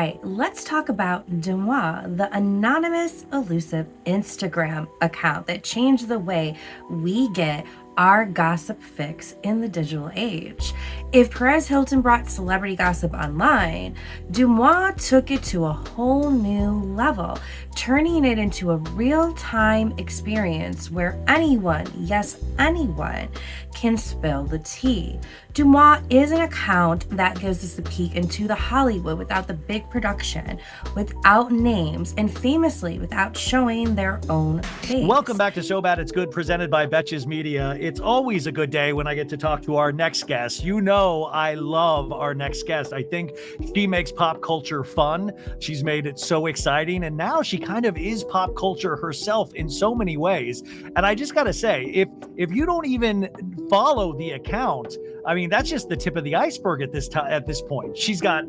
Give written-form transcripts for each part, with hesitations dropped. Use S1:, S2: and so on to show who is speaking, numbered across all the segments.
S1: right, let's talk about Deuxmoi, the anonymous, elusive Instagram account that changed the way we get our gossip fix in the digital age. If Perez Hilton brought celebrity gossip online, Deuxmoi took it to a whole new level, turning it into a real-time experience where anyone, yes, anyone, can spill the tea. Deuxmoi is an account that gives us a peek into the Hollywood without the big production, without names, and famously without showing their own face.
S2: Welcome back to So Bad It's Good, presented by Betches Media. It's always a good day when I get to talk to our next guest. You know I love our next guest. I think she makes pop culture fun. She's made it so exciting, and now she kind of is pop culture herself in so many ways. And I just got to say, if you don't even follow the account, I mean, that's just the tip of the iceberg at this point. She's got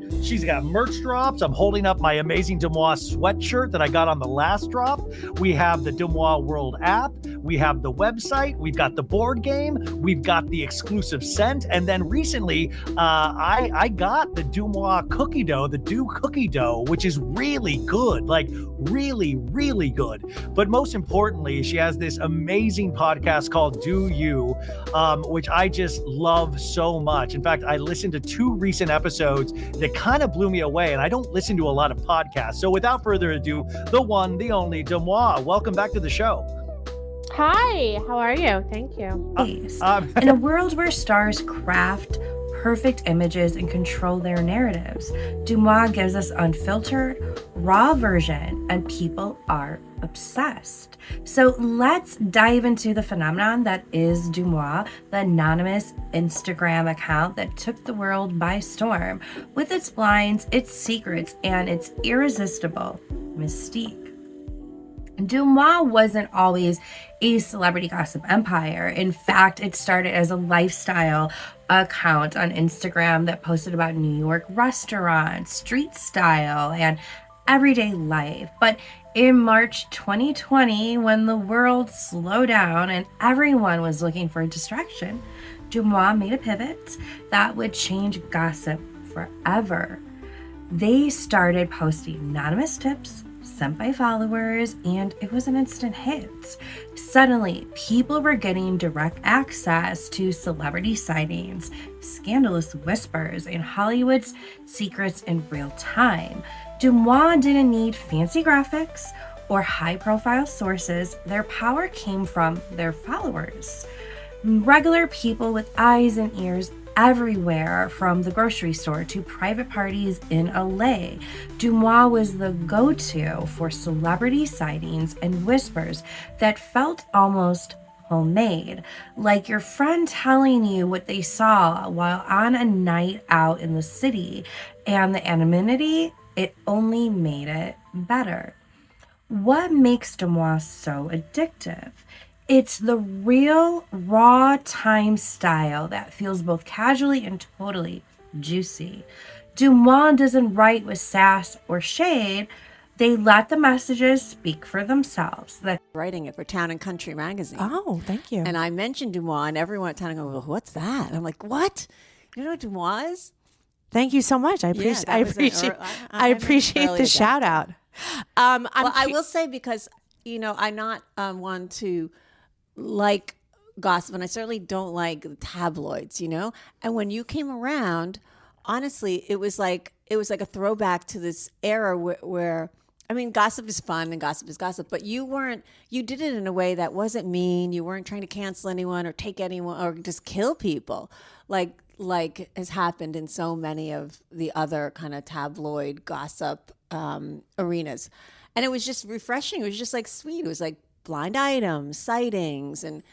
S2: merch drops. I'm holding up my amazing Deuxmoi sweatshirt that I got on the last drop. We have the Deuxmoi World app. We have the website. We've got the board game. We've got the exclusive scent. And then recently, I got the Deuxmoi cookie dough, the Dew cookie dough, which is really good, like really, really good. But most importantly, she has this amazing podcast called Do You, which I just love so much. In fact, I listened to 2 recent episodes that kind of blew me away, and I don't listen to a lot of podcasts. So without further ado, the one, the only Deuxmoi. Welcome back to the show.
S3: Hi, how are you? Thank you.
S1: In a world where stars craft perfect images and control their narratives, Deuxmoi gives us unfiltered, raw version, and people are obsessed. So let's dive into the phenomenon that is Deuxmoi, the anonymous Instagram account that took the world by storm with its blinds, its secrets, and its irresistible mystique. Deuxmoi wasn't always a celebrity gossip empire. In fact, it started as a lifestyle account on Instagram that posted about New York restaurants, street style, and everyday life. But in March 2020, when the world slowed down and everyone was looking for a distraction, Deuxmoi made a pivot that would change gossip forever. They started posting anonymous tips sent by followers, and it was an instant hit. Suddenly, people were getting direct access to celebrity sightings, scandalous whispers, and Hollywood's secrets in real time. Deuxmoi didn't need fancy graphics or high-profile sources. Their power came from their followers. Regular people with eyes and ears everywhere, from the grocery store to private parties in LA. Deuxmoi was the go-to for celebrity sightings and whispers that felt almost homemade, like your friend telling you what they saw while on a night out in the city, and the anonymity, it only made it better. What makes Deuxmoi so addictive? It's the real, raw time style that feels both casually and totally juicy. Deuxmoi doesn't write with sass or shade. They let the messages speak for themselves.
S4: Writing it for Town and Country magazine.
S3: Oh, thank you.
S4: And I mentioned Deuxmoi, and everyone at Town and Country goes, "What's that?" And I'm like, "What? You know what Deuxmoi is?"
S3: Thank you so much. I appreciate the shout out.
S4: I will say, because I'm not one to like gossip, and I certainly don't like the tabloids, and when you came around, honestly, it was like a throwback to this era where I mean, gossip is fun and gossip is gossip, but you did it in a way that wasn't mean. You weren't trying to cancel anyone or take anyone or just kill people like has happened in so many of the other kind of tabloid gossip arenas. And it was just refreshing. It was just like sweet. It was like blind items, sightings, and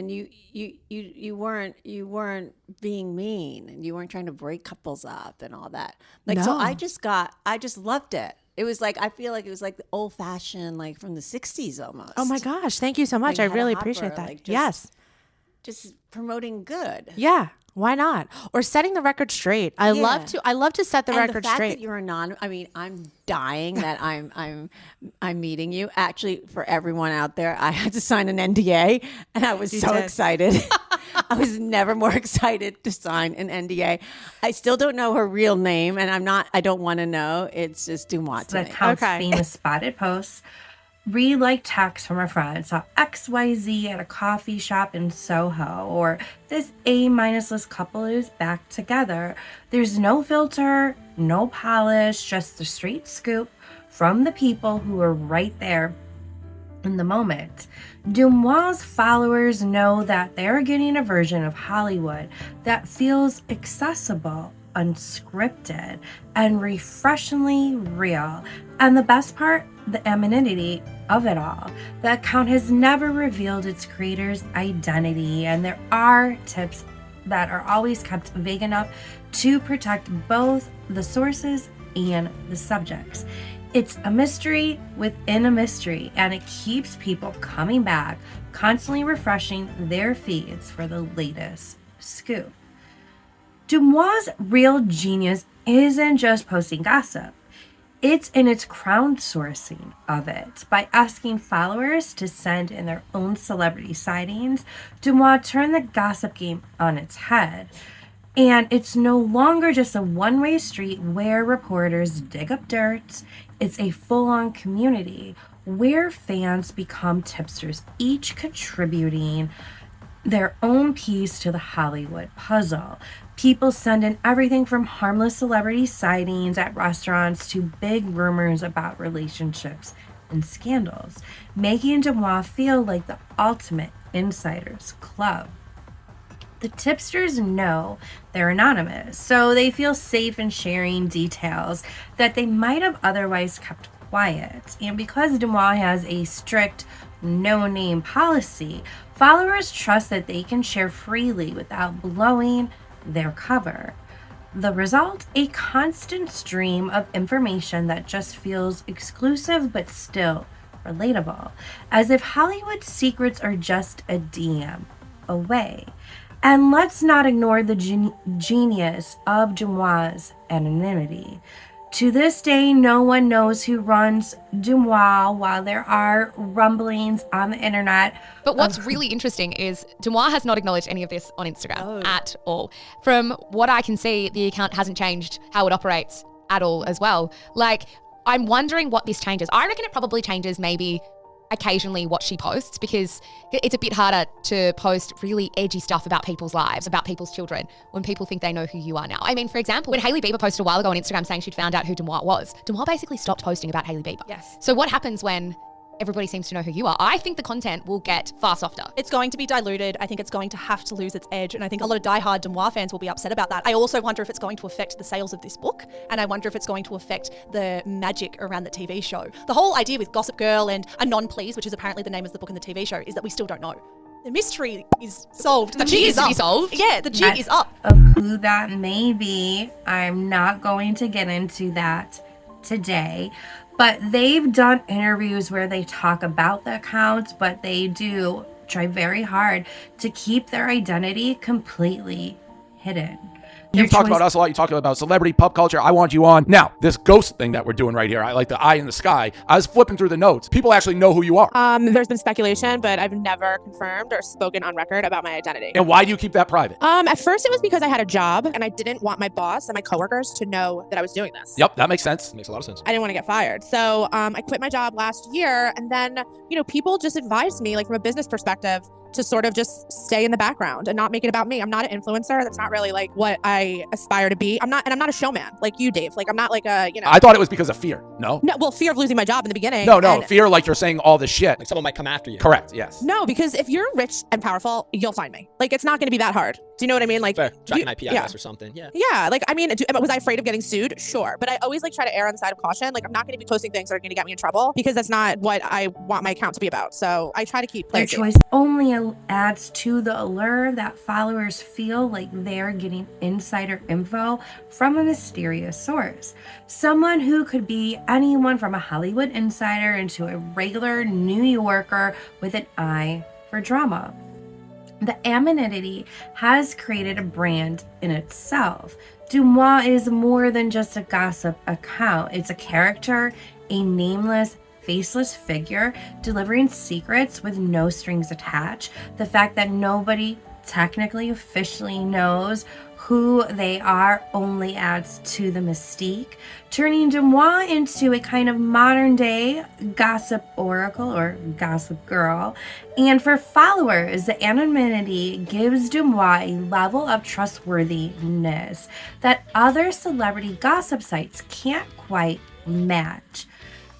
S4: you weren't being mean, and you weren't trying to break couples up and all that. So I just loved it. It was like, I feel like it was like the old fashioned, like from the 60s almost.
S3: Oh my gosh. Thank you so much. I really appreciate that. Yes.
S4: Just promoting good.
S3: Yeah. Why not? Or setting the record straight. I love to set the record
S4: the fact
S3: straight.
S4: That you're I mean, I'm dying that I'm meeting you. Actually, for everyone out there, I had to sign an NDA, and I was so excited I was never more excited to sign an NDA. I still don't know her real name, and I don't want to know. It's just Deuxmoi to
S1: The
S4: me.
S1: account's famous spotted posts. Read like text from a friend. Saw XYZ at a coffee shop in Soho. Or this A-list couple is back together. There's no filter, no polish, just the straight scoop from the people who are right there in the moment. Deuxmoi's followers know that they're getting a version of Hollywood that feels accessible, unscripted, and refreshingly real. And the best part, the anonymity of it all. The account has never revealed its creator's identity, and there are tips that are always kept vague enough to protect both the sources and the subjects. It's a mystery within a mystery, and it keeps people coming back, constantly refreshing their feeds for the latest scoop. Deuxmoi's real genius isn't just posting gossip. It's in its crowdsourcing of it. By asking followers to send in their own celebrity sightings, Deuxmoi turned the gossip game on its head. And it's no longer just a one-way street where reporters dig up dirt. It's a full-on community where fans become tipsters, each contributing their own piece to the Hollywood puzzle. People send in everything from harmless celebrity sightings at restaurants to big rumors about relationships and scandals, making Deuxmoi feel like the ultimate insiders club. The tipsters know they're anonymous, so they feel safe in sharing details that they might have otherwise kept quiet. And because Deuxmoi has a strict no-name policy, followers trust that they can share freely without blowing their cover. The result? A constant stream of information that just feels exclusive but still relatable, as if Hollywood secrets are just a DM away. And let's not ignore the genius of Deuxmoi's anonymity. To this day, no one knows who runs Deuxmoi, while there are rumblings on the internet.
S5: But what's really interesting is Deuxmoi has not acknowledged any of this on Instagram at all. From what I can see, the account hasn't changed how it operates at all as well. Like, I'm wondering what this changes. I reckon it probably changes maybe occasionally what she posts, because it's a bit harder to post really edgy stuff about people's lives, about people's children, when people think they know who you are now. I mean, for example, when Hailey Bieber posted a while ago on Instagram saying she'd found out who Deuxmoi was, Deuxmoi basically stopped posting about Hailey Bieber.
S6: Yes.
S5: So what happens when everybody seems to know who you are? I think the content will get far softer.
S6: It's going to be diluted. I think it's going to have to lose its edge. And I think a lot of diehard Deuxmoi fans will be upset about that. I also wonder if it's going to affect the sales of this book. And I wonder if it's going to affect the magic around the TV show. The whole idea with Gossip Girl and Anon Please, which is apparently the name of the book in the TV show, is that we still don't know. The mystery is solved. The jig is
S5: to be solved.
S6: Yeah, the jig is up.
S1: Of who that may be, I'm not going to get into that today. But they've done interviews where they talk about the accounts, but they do try very hard to keep their identity completely hidden.
S7: You've talked about us a lot. You talked about celebrity, pop culture. I want you on. Now, this ghost thing that we're doing right here, I like the eye in the sky. I was flipping through the notes. People actually know who you are.
S8: There's been speculation, but I've never confirmed or spoken on record about my identity.
S7: And why do you keep that private?
S8: At first it was because I had a job and I didn't want my boss and my coworkers to know that I was doing this.
S7: Yep, that makes sense. Makes a lot of sense.
S8: I didn't want to get fired. So I quit my job last year, and then, people just advised me, like from a business perspective, to sort of just stay in the background and not make it about me. I'm not an influencer. That's not really like what I aspire to be. I'm not a showman like you, Dave. Like I'm not like a,
S7: I thought it was because of fear. No,
S8: well, fear of losing my job in the beginning.
S7: No, fear like you're saying all this shit.
S9: Like someone might come after you.
S7: Correct, yes.
S8: No, because if you're rich and powerful, you'll find me. Like it's not going to be that hard. Do you know what I mean? Like
S9: fair. Track an IP address or something. Yeah.
S8: Yeah. Like, I mean, was I afraid of getting sued? Sure. But I always try to err on the side of caution. Like I'm not going to be posting things that are going to get me in trouble, because that's not what I want my account to be about. So I try to keep
S1: their choice only adds to the allure that followers feel like they're getting insider info from a mysterious source. Someone who could be anyone from a Hollywood insider into a regular New Yorker with an eye for drama. The anonymity has created a brand in itself. Deuxmoi is more than just a gossip account. It's a character, a nameless, faceless figure delivering secrets with no strings attached. The fact that nobody technically officially knows who they are only adds to the mystique, turning Deuxmoi into a kind of modern day gossip oracle or gossip girl. And for followers, the anonymity gives Deuxmoi a level of trustworthiness that other celebrity gossip sites can't quite match.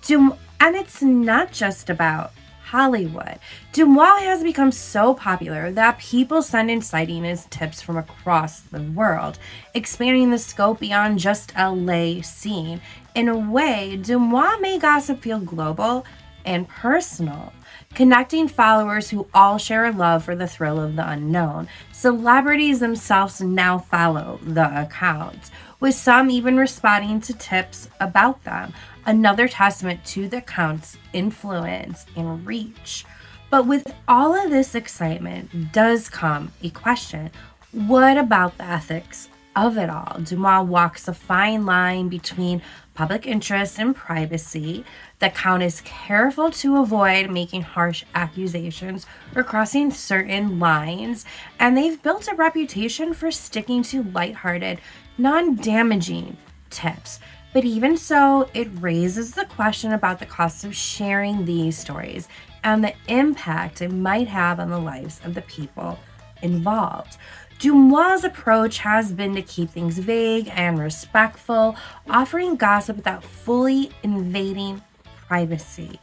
S1: And it's not just about Hollywood. Deuxmoi has become so popular that people send in sighting as tips from across the world, expanding the scope beyond just LA scene. In a way, Deuxmoi made gossip feel global and personal, connecting followers who all share a love for the thrill of the unknown. Celebrities themselves now follow the accounts, with some even responding to tips about them. Another testament to the account's influence and reach. But with all of this excitement does come a question. What about the ethics of it all? Deuxmoi walks a fine line between public interest and privacy. The account is careful to avoid making harsh accusations or crossing certain lines, and they've built a reputation for sticking to lighthearted, non-damaging tips. But even so, it raises the question about the cost of sharing these stories and the impact it might have on the lives of the people involved. Deuxmoi's approach has been to keep things vague and respectful, offering gossip without fully invading privacy.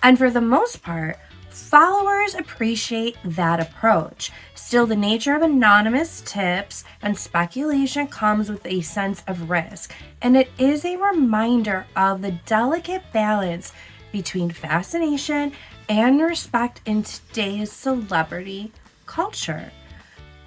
S1: And for the most part, followers appreciate that approach. Still, the nature of anonymous tips and speculation comes with a sense of risk, and it is a reminder of the delicate balance between fascination and respect in today's celebrity culture.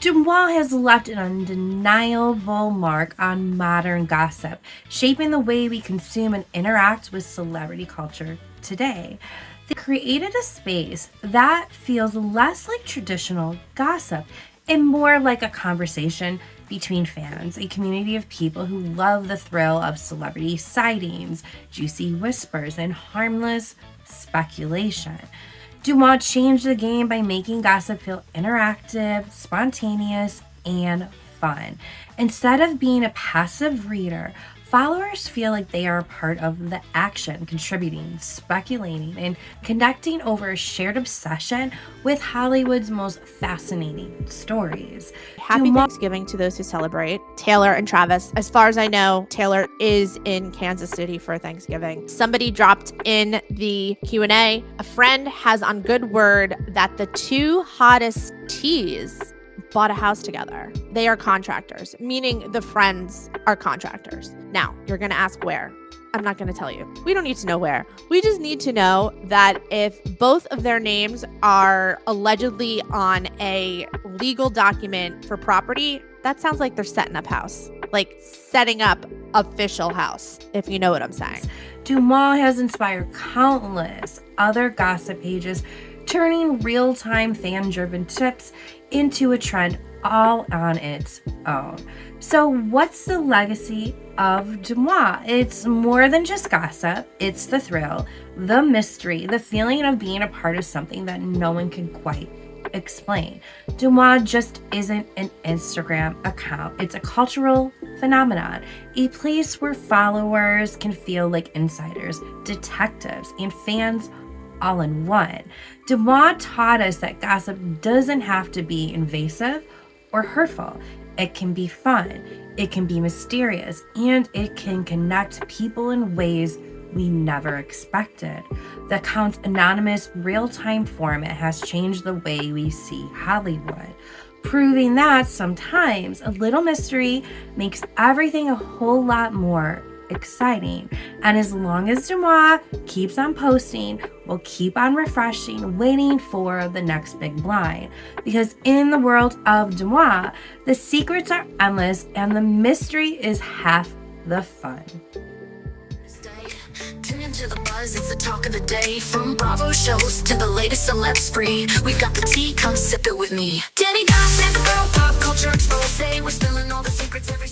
S1: Deuxmoi has left an undeniable mark on modern gossip, shaping the way we consume and interact with celebrity culture today. They created a space that feels less like traditional gossip and more like a conversation between fans, a community of people who love the thrill of celebrity sightings, juicy whispers, and harmless speculation. Deuxmoi changed the game by making gossip feel interactive, spontaneous, and fun. Instead of being a passive reader, followers feel like they are a part of the action, contributing, speculating, and connecting over a shared obsession with Hollywood's most fascinating stories.
S8: Happy Thanksgiving to those who celebrate. Taylor and Travis. As far as I know, Taylor is in Kansas City for Thanksgiving. Somebody dropped in the Q&A. A friend has on good word that the two hottest teas bought a house together. They are contractors, meaning the friends are contractors. Now, you're going to ask where. I'm not going to tell you. We don't need to know where. We just need to know that if both of their names are allegedly on a legal document for property, that sounds like they're setting up house. Like setting up official house, if you know what I'm saying.
S1: Deuxmoi has inspired countless other gossip pages, turning real-time fan-driven tips into a trend all on its own. So what's the legacy of Deuxmoi? It's more than just gossip. It's the thrill, the mystery, the feeling of being a part of something that no one can quite explain. Deuxmoi just isn't an Instagram account. It's a cultural phenomenon, a place where followers can feel like insiders, detectives, and fans all in one. Deuxmoi taught us that gossip doesn't have to be invasive or hurtful. It can be fun, it can be mysterious, and it can connect people in ways we never expected. The account's anonymous real-time format has changed the way we see Hollywood, proving that sometimes a little mystery makes everything a whole lot more exciting. And as long as Deuxmoi keeps on posting, we'll keep on refreshing, waiting for the next big blind. Because in the world of Deuxmoi, the secrets are endless and the mystery is half the fun.
S10: Tune into the buzz, it's the talk of the day. From Bravo shows to the latest celeb spree, we've got the tea, come sip it with me. Dani Gossip, girl, pop culture expose. We're spilling all the secrets every